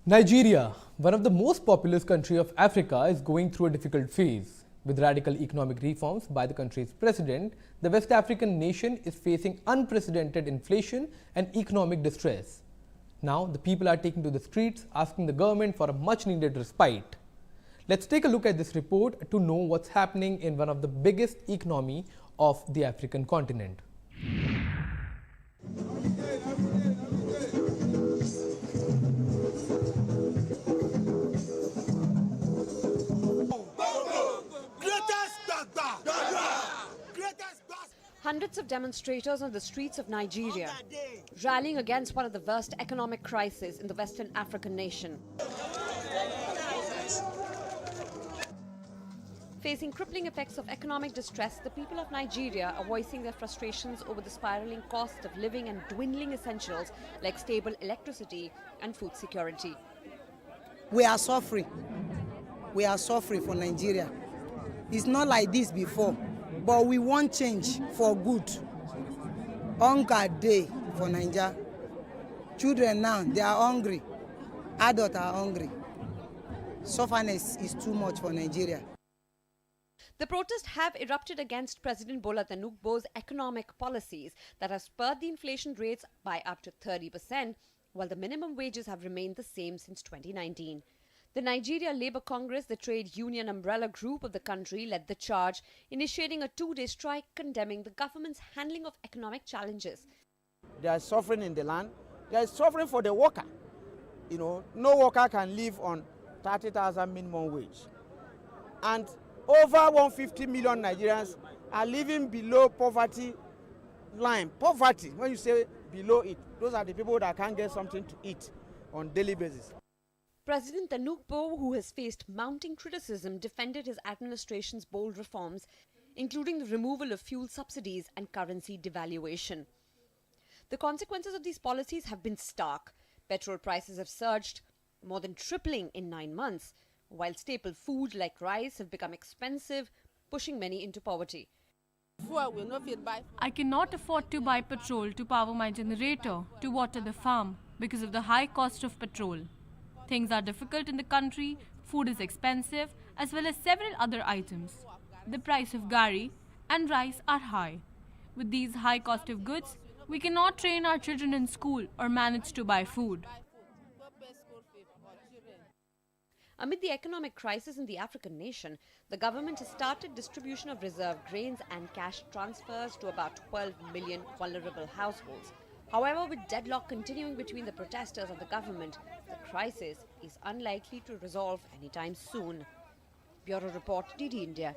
Nigeria, one of the most populous countries of Africa, is going through a difficult phase. With radical economic reforms by the country's president, the West African nation is facing unprecedented inflation and economic distress. Now, the people are taking to the streets asking the government for a much needed respite. Let's take a look at this report to know what's happening in one of the biggest economy of the African continent. Hundreds of demonstrators on the streets of Nigeria, rallying against one of the worst economic crises in the Western African nation. Facing crippling effects of economic distress, the people of Nigeria are voicing their frustrations over the spiraling cost of living and dwindling essentials like stable electricity and food security. We are suffering. We are suffering for Nigeria. It's not like this before. But we want change for good. Hunger day for Nigeria. Children now, they are hungry. Adults are hungry. Sufferness is too much for Nigeria. The protests have erupted against President Bola Tinubu's economic policies that have spurred the inflation rates by up to 30%, while the minimum wages have remained the same since 2019. The Nigeria Labour Congress, the trade union umbrella group of the country, led the charge, initiating a two-day strike condemning the government's handling of economic challenges. There is suffering in the land. There is suffering for the worker. No worker can live on 30,000 minimum wage. And over 150 million Nigerians are living below poverty line. Poverty, when you say below it, those are the people that can't get something to eat on daily basis. President Tinubu, who has faced mounting criticism, defended his administration's bold reforms, including the removal of fuel subsidies and currency devaluation. The consequences of these policies have been stark. Petrol prices have surged, more than tripling in 9 months, while staple food like rice have become expensive, pushing many into poverty. I cannot afford to buy petrol to power my generator to water the farm because of the high cost of petrol. Things are difficult in the country, food is expensive, as well as several other items. The price of gari and rice are high. With these high cost of goods, we cannot train our children in school or manage to buy food. Amid the economic crisis in the African nation, the government has started distribution of reserve grains and cash transfers to about 12 million vulnerable households. However, with deadlock continuing between the protesters and the government, the crisis is unlikely to resolve anytime soon. Bureau Report, DD India.